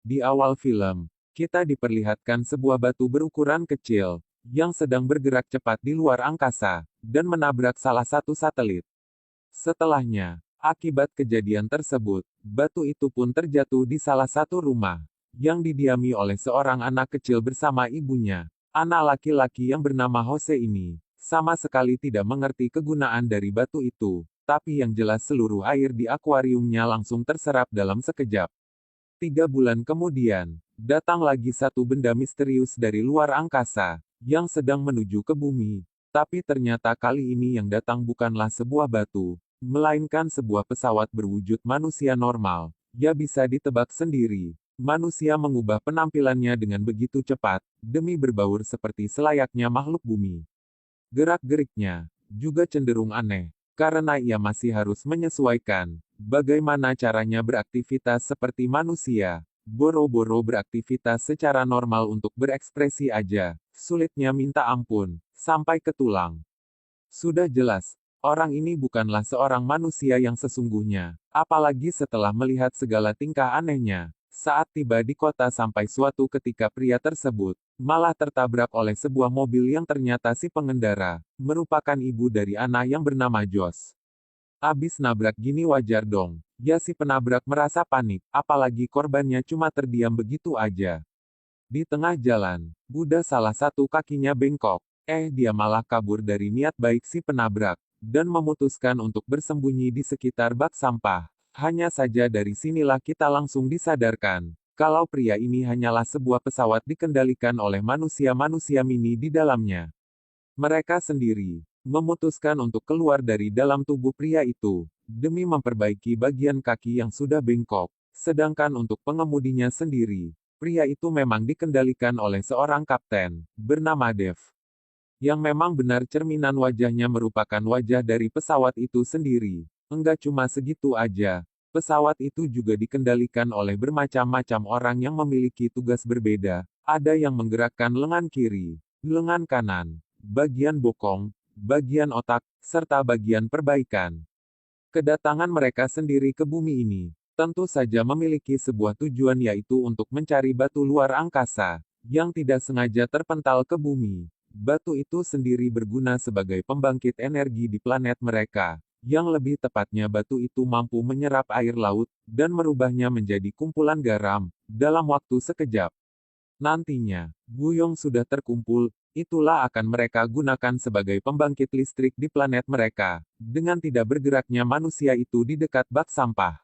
Di awal film, kita diperlihatkan sebuah batu berukuran kecil, yang sedang bergerak cepat di luar angkasa, dan menabrak salah satu satelit. Setelahnya, akibat kejadian tersebut, batu itu pun terjatuh di salah satu rumah, yang didiami oleh seorang anak kecil bersama ibunya. Anak laki-laki yang bernama Jose ini, sama sekali tidak mengerti kegunaan dari batu itu, tapi yang jelas seluruh air di akuariumnya langsung terserap dalam sekejap. 3 bulan kemudian, datang lagi satu benda misterius dari luar angkasa, yang sedang menuju ke bumi. Tapi ternyata kali ini yang datang bukanlah sebuah batu, melainkan sebuah pesawat berwujud manusia normal. Ya bisa ditebak sendiri, manusia mengubah penampilannya dengan begitu cepat, demi berbaur seperti selayaknya makhluk bumi. Gerak-geriknya juga cenderung aneh, karena ia masih harus menyesuaikan bagaimana caranya beraktivitas seperti manusia. Boro-boro beraktivitas secara normal untuk berekspresi aja, sulitnya minta ampun, sampai ke tulang. Sudah jelas, orang ini bukanlah seorang manusia yang sesungguhnya, apalagi setelah melihat segala tingkah anehnya. Saat tiba di kota sampai suatu ketika pria tersebut, malah tertabrak oleh sebuah mobil yang ternyata si pengendara, merupakan ibu dari anak yang bernama Josh. Abis nabrak gini wajar dong, ya si penabrak merasa panik, apalagi korbannya cuma terdiam begitu aja. Di tengah jalan, Buddha salah satu kakinya bengkok. Dia malah kabur dari niat baik si penabrak, dan memutuskan untuk bersembunyi di sekitar bak sampah. Hanya saja dari sinilah kita langsung disadarkan, kalau pria ini hanyalah sebuah pesawat dikendalikan oleh manusia-manusia mini di dalamnya. Mereka sendiri memutuskan untuk keluar dari dalam tubuh pria itu, demi memperbaiki bagian kaki yang sudah bengkok. Sedangkan untuk pengemudinya sendiri, pria itu memang dikendalikan oleh seorang kapten, bernama Dev. Yang memang benar cerminan wajahnya merupakan wajah dari pesawat itu sendiri. Enggak cuma segitu aja, pesawat itu juga dikendalikan oleh bermacam-macam orang yang memiliki tugas berbeda. Ada yang menggerakkan lengan kiri, lengan kanan, bagian bokong, bagian otak, serta bagian perbaikan. Kedatangan mereka sendiri ke bumi ini, tentu saja memiliki sebuah tujuan yaitu untuk mencari batu luar angkasa, yang tidak sengaja terpental ke bumi. Batu itu sendiri berguna sebagai pembangkit energi di planet mereka, yang lebih tepatnya batu itu mampu menyerap air laut, dan merubahnya menjadi kumpulan garam, dalam waktu sekejap. Nantinya, Guyong sudah terkumpul, itulah akan mereka gunakan sebagai pembangkit listrik di planet mereka, dengan tidak bergeraknya manusia itu di dekat bak sampah.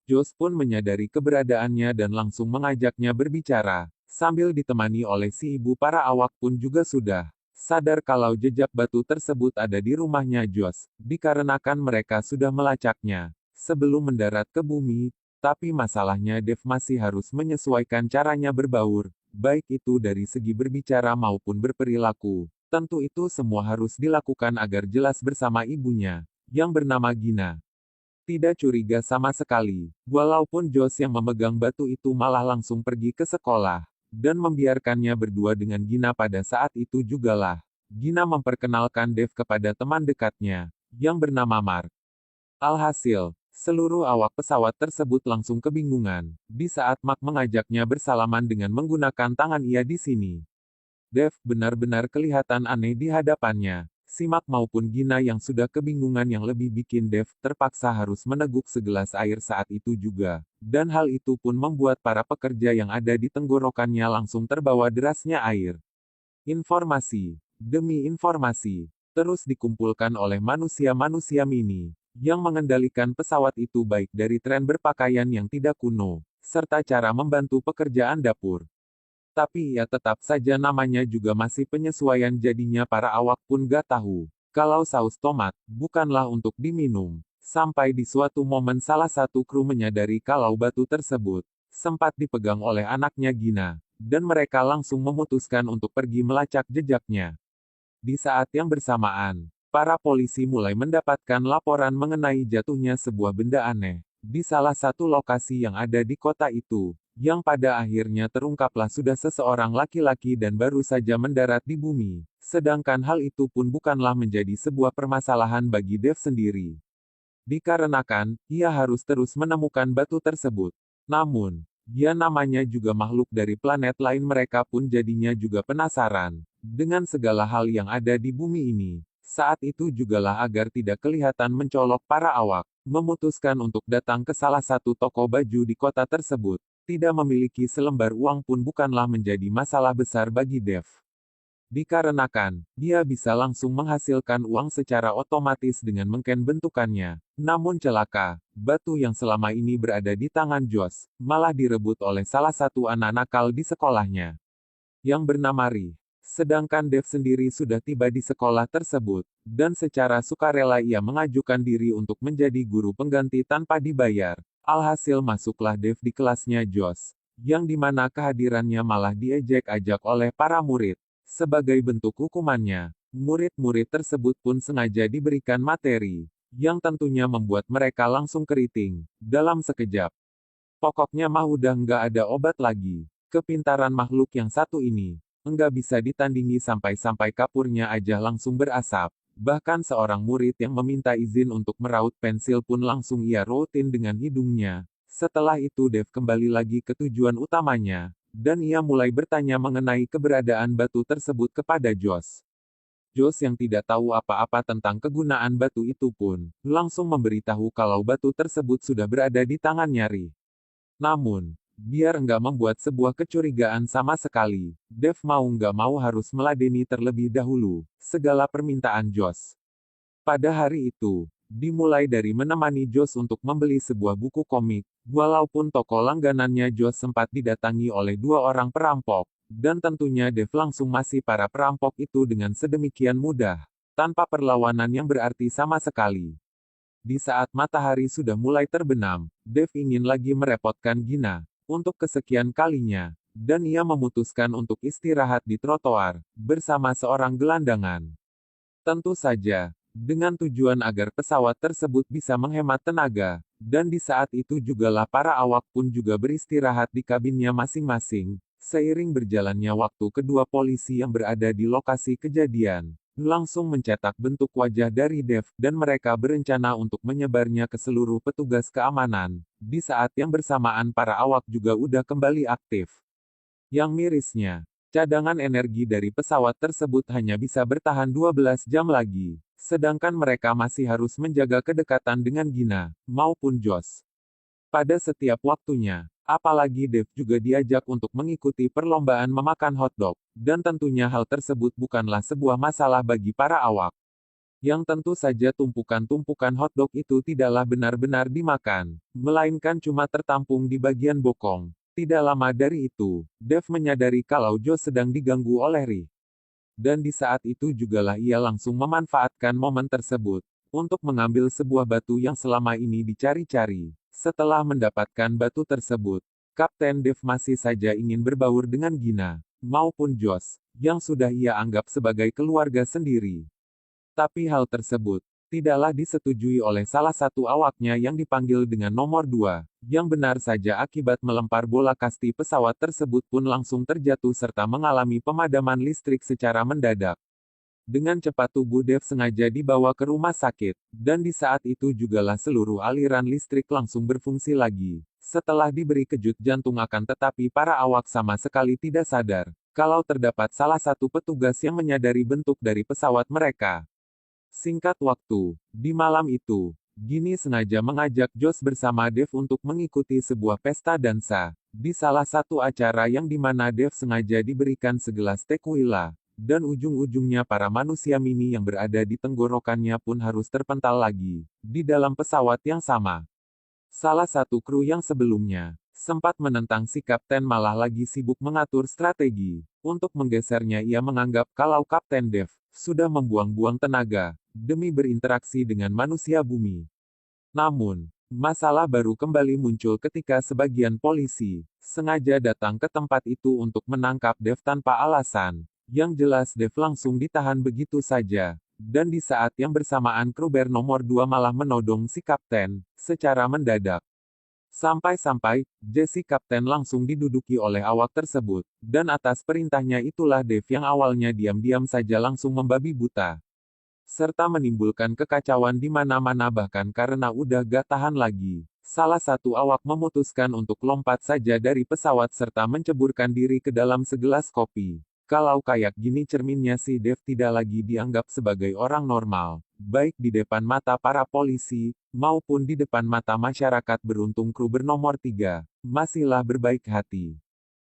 Josh pun menyadari keberadaannya dan langsung mengajaknya berbicara, sambil ditemani oleh si ibu. Para awak pun juga sudah sadar kalau jejak batu tersebut ada di rumahnya Josh, dikarenakan mereka sudah melacaknya sebelum mendarat ke bumi. Tapi masalahnya Dev masih harus menyesuaikan caranya berbaur, baik itu dari segi berbicara maupun berperilaku. Tentu itu semua harus dilakukan agar jelas bersama ibunya, yang bernama Gina. Tidak curiga sama sekali, walaupun Josh yang memegang batu itu malah langsung pergi ke sekolah, dan membiarkannya berdua dengan Gina. Pada saat itu jugalah, Gina memperkenalkan Dev kepada teman dekatnya, yang bernama Mark. Alhasil, seluruh awak pesawat tersebut langsung kebingungan, di saat Mark mengajaknya bersalaman dengan menggunakan tangan ia di sini. Dev benar-benar kelihatan aneh di hadapannya. Si Mark maupun Gina yang sudah kebingungan, yang lebih bikin Dev terpaksa harus meneguk segelas air saat itu juga. Dan hal itu pun membuat para pekerja yang ada di tenggorokannya langsung terbawa derasnya air. Informasi demi informasi terus dikumpulkan oleh manusia-manusia mini, yang mengendalikan pesawat itu, baik dari tren berpakaian yang tidak kuno, serta cara membantu pekerjaan dapur. Tapi ya tetap saja namanya juga masih penyesuaian, jadinya para awak pun gak tahu kalau saus tomat bukanlah untuk diminum. Sampai di suatu momen salah satu kru menyadari kalau batu tersebut sempat dipegang oleh anaknya Gina, dan mereka langsung memutuskan untuk pergi melacak jejaknya. Di saat yang bersamaan, para polisi mulai mendapatkan laporan mengenai jatuhnya sebuah benda aneh di salah satu lokasi yang ada di kota itu, yang pada akhirnya terungkaplah sudah seseorang laki-laki dan baru saja mendarat di bumi. Sedangkan hal itu pun bukanlah menjadi sebuah permasalahan bagi Dev sendiri. Dikarenakan, ia harus terus menemukan batu tersebut. Namun, Ya namanya juga makhluk dari planet lain, mereka pun jadinya juga penasaran dengan segala hal yang ada di bumi ini. Saat itu jugalah agar tidak kelihatan mencolok, para awak memutuskan untuk datang ke salah satu toko baju di kota tersebut. Tidak memiliki selembar uang pun bukanlah menjadi masalah besar bagi Dev. Dikarenakan, dia bisa langsung menghasilkan uang secara otomatis dengan mengken bentukannya. Namun celaka, batu yang selama ini berada di tangan Josh, malah direbut oleh salah satu anak nakal di sekolahnya, yang bernama Ri. Sedangkan Dev sendiri sudah tiba di sekolah tersebut, dan secara sukarela ia mengajukan diri untuk menjadi guru pengganti tanpa dibayar. Alhasil masuklah Dev di kelasnya Josh, yang dimana kehadirannya malah diejek-ajak oleh para murid. Sebagai bentuk hukumannya, murid-murid tersebut pun sengaja diberikan materi, yang tentunya membuat mereka langsung keriting, dalam sekejap. Pokoknya mah udah nggak ada obat lagi. Kepintaran makhluk yang satu ini, nggak bisa ditandingi, sampai-sampai kapurnya aja langsung berasap. Bahkan seorang murid yang meminta izin untuk meraut pensil pun langsung ia rautin dengan hidungnya. Setelah itu Dev kembali lagi ke tujuan utamanya, dan ia mulai bertanya mengenai keberadaan batu tersebut kepada Josh. Josh yang tidak tahu apa-apa tentang kegunaan batu itu pun, langsung memberitahu kalau batu tersebut sudah berada di tangannya Ri. Namun, biar enggak membuat sebuah kecurigaan sama sekali, Dev mau nggak mau harus meladeni terlebih dahulu segala permintaan Josh. Pada hari itu, dimulai dari menemani Josh untuk membeli sebuah buku komik, walaupun toko langganannya Josh sempat didatangi oleh dua orang perampok, dan tentunya Dev langsung masih para perampok itu dengan sedemikian mudah, tanpa perlawanan yang berarti sama sekali. Di saat matahari sudah mulai terbenam, Dev ingin lagi merepotkan Gina, untuk kesekian kalinya, dan ia memutuskan untuk istirahat di trotoar, bersama seorang gelandangan. Tentu saja, dengan tujuan agar pesawat tersebut bisa menghemat tenaga, dan di saat itu jugalah para awak pun juga beristirahat di kabinnya masing-masing. Seiring berjalannya waktu, kedua polisi yang berada di lokasi kejadian langsung mencetak bentuk wajah dari Dev, dan mereka berencana untuk menyebarnya ke seluruh petugas keamanan. Di saat yang bersamaan para awak juga udah kembali aktif. Yang mirisnya, cadangan energi dari pesawat tersebut hanya bisa bertahan 12 jam lagi, sedangkan mereka masih harus menjaga kedekatan dengan Gina, maupun Josh. Pada setiap waktunya, apalagi Dev juga diajak untuk mengikuti perlombaan memakan hotdog, dan tentunya hal tersebut bukanlah sebuah masalah bagi para awak. Yang tentu saja tumpukan-tumpukan hotdog itu tidaklah benar-benar dimakan, melainkan cuma tertampung di bagian bokong. Tidak lama dari itu, Dev menyadari kalau Josh sedang diganggu oleh Ri. Dan di saat itu jugalah ia langsung memanfaatkan momen tersebut, untuk mengambil sebuah batu yang selama ini dicari-cari. Setelah mendapatkan batu tersebut, Kapten Dev masih saja ingin berbaur dengan Gina, maupun Josh, yang sudah ia anggap sebagai keluarga sendiri. Tapi hal tersebut tidaklah disetujui oleh salah satu awaknya yang dipanggil dengan nomor 2, yang benar saja akibat melempar bola kasti pesawat tersebut pun langsung terjatuh serta mengalami pemadaman listrik secara mendadak. Dengan cepat tubuh Dev sengaja dibawa ke rumah sakit, dan di saat itu jugalah seluruh aliran listrik langsung berfungsi lagi. Setelah diberi kejut jantung, akan tetapi para awak sama sekali tidak sadar, kalau terdapat salah satu petugas yang menyadari bentuk dari pesawat mereka. Singkat waktu, di malam itu, Gini sengaja mengajak Josh bersama Dev untuk mengikuti sebuah pesta dansa, di salah satu acara yang dimana Dev sengaja diberikan segelas tequila, dan ujung-ujungnya para manusia mini yang berada di tenggorokannya pun harus terpental lagi, di dalam pesawat yang sama. Salah satu kru yang sebelumnya sempat menentang si kapten malah lagi sibuk mengatur strategi. Untuk menggesernya, ia menganggap kalau Kapten Dev sudah membuang-buang tenaga demi berinteraksi dengan manusia bumi. Namun, masalah baru kembali muncul ketika sebagian polisi sengaja datang ke tempat itu untuk menangkap Dev tanpa alasan. Yang jelas Dev langsung ditahan begitu saja. Dan di saat yang bersamaan kruber nomor 2 malah menodong si kapten secara mendadak. Sampai-sampai, si kapten langsung diduduki oleh awak tersebut, dan atas perintahnya itulah Dev yang awalnya diam-diam saja langsung membabi buta. serta menimbulkan kekacauan di mana-mana bahkan karena udah gak tahan lagi. Salah satu awak memutuskan untuk lompat saja dari pesawat serta menceburkan diri ke dalam segelas kopi. Kalau kayak gini cerminnya si Dev tidak lagi dianggap sebagai orang normal, baik di depan mata para polisi, maupun di depan mata masyarakat. Beruntung kru bernomor 3, masihlah berbaik hati.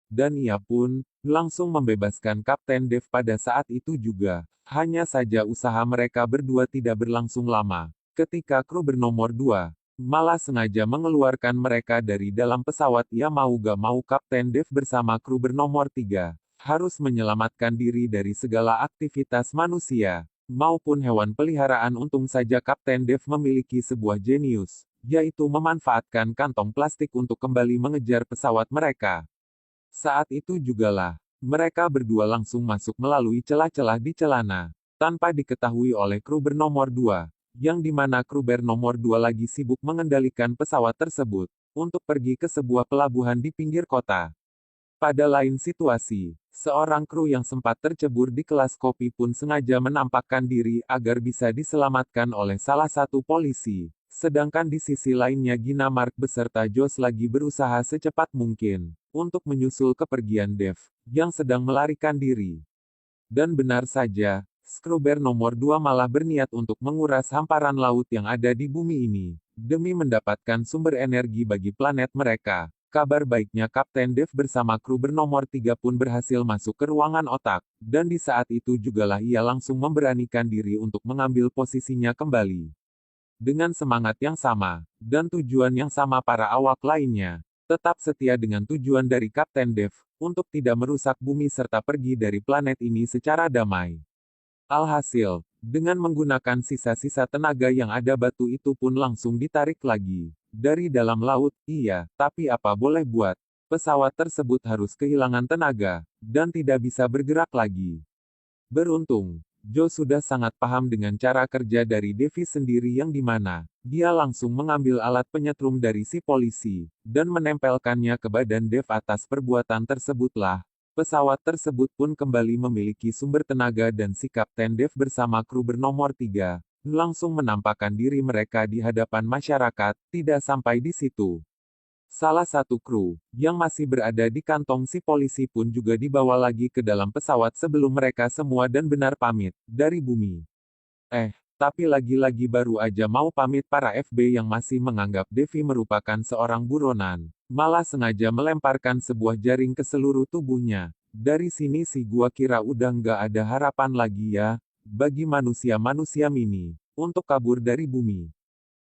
Dan ia pun, langsung membebaskan Kapten Dev pada saat itu juga. Hanya saja usaha mereka berdua tidak berlangsung lama. Ketika kru bernomor 2, malah sengaja mengeluarkan mereka dari dalam pesawat. Ya mau gak mau Kapten Dev bersama kru bernomor 3, harus menyelamatkan diri dari segala aktivitas manusia, maupun hewan peliharaan. Untung saja Kapten Dev memiliki sebuah jenius, yaitu memanfaatkan kantong plastik untuk kembali mengejar pesawat mereka. Saat itu jugalah, mereka berdua langsung masuk melalui celah-celah di celana, tanpa diketahui oleh kru bernomor 2, yang dimana kru bernomor 2 lagi sibuk mengendalikan pesawat tersebut, untuk pergi ke sebuah pelabuhan di pinggir kota. Pada lain situasi, seorang kru yang sempat tercebur di kelas kopi pun sengaja menampakkan diri agar bisa diselamatkan oleh salah satu polisi. Sedangkan di sisi lainnya Gina Mark beserta Josh lagi berusaha secepat mungkin untuk menyusul kepergian Dev yang sedang melarikan diri. Dan benar saja, Skruber nomor 2 malah berniat untuk menguras hamparan laut yang ada di bumi ini, demi mendapatkan sumber energi bagi planet mereka. Kabar baiknya Kapten Dev bersama kru bernomor 3 pun berhasil masuk ke ruangan otak, dan di saat itu jugalah ia langsung memberanikan diri untuk mengambil posisinya kembali. Dengan semangat yang sama, dan tujuan yang sama para awak lainnya, tetap setia dengan tujuan dari Kapten Dev, untuk tidak merusak bumi serta pergi dari planet ini secara damai. Alhasil, dengan menggunakan sisa-sisa tenaga yang ada batu itu pun langsung ditarik lagi. Dari dalam laut, iya, tapi apa boleh buat, pesawat tersebut harus kehilangan tenaga, dan tidak bisa bergerak lagi. Beruntung, Joe sudah sangat paham dengan cara kerja dari Devi sendiri yang dimana, dia langsung mengambil alat penyetrum dari si polisi, dan menempelkannya ke badan Dev. Atas perbuatan tersebutlah, pesawat tersebut pun kembali memiliki sumber tenaga dan si Kapten Dev bersama kru bernomor 3, langsung menampakkan diri mereka di hadapan masyarakat. Tidak sampai di situ. Salah satu kru, yang masih berada di kantong si polisi pun juga dibawa lagi ke dalam pesawat sebelum mereka semua dan benar pamit, dari bumi. Tapi lagi-lagi baru aja mau pamit para FB yang masih menganggap Devi merupakan seorang buronan, malah sengaja melemparkan sebuah jaring ke seluruh tubuhnya. Dari sini sih gua kira udah nggak ada harapan lagi ya, bagi manusia-manusia mini, untuk kabur dari bumi.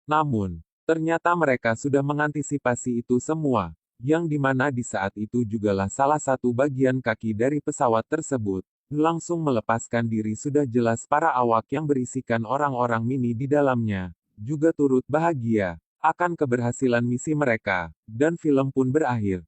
Namun, ternyata mereka sudah mengantisipasi itu semua, yang dimana di saat itu jugalah salah satu bagian kaki dari pesawat tersebut, langsung melepaskan diri. Sudah jelas para awak yang berisikan orang-orang mini di dalamnya, juga turut bahagia, akan keberhasilan misi mereka, dan film pun berakhir.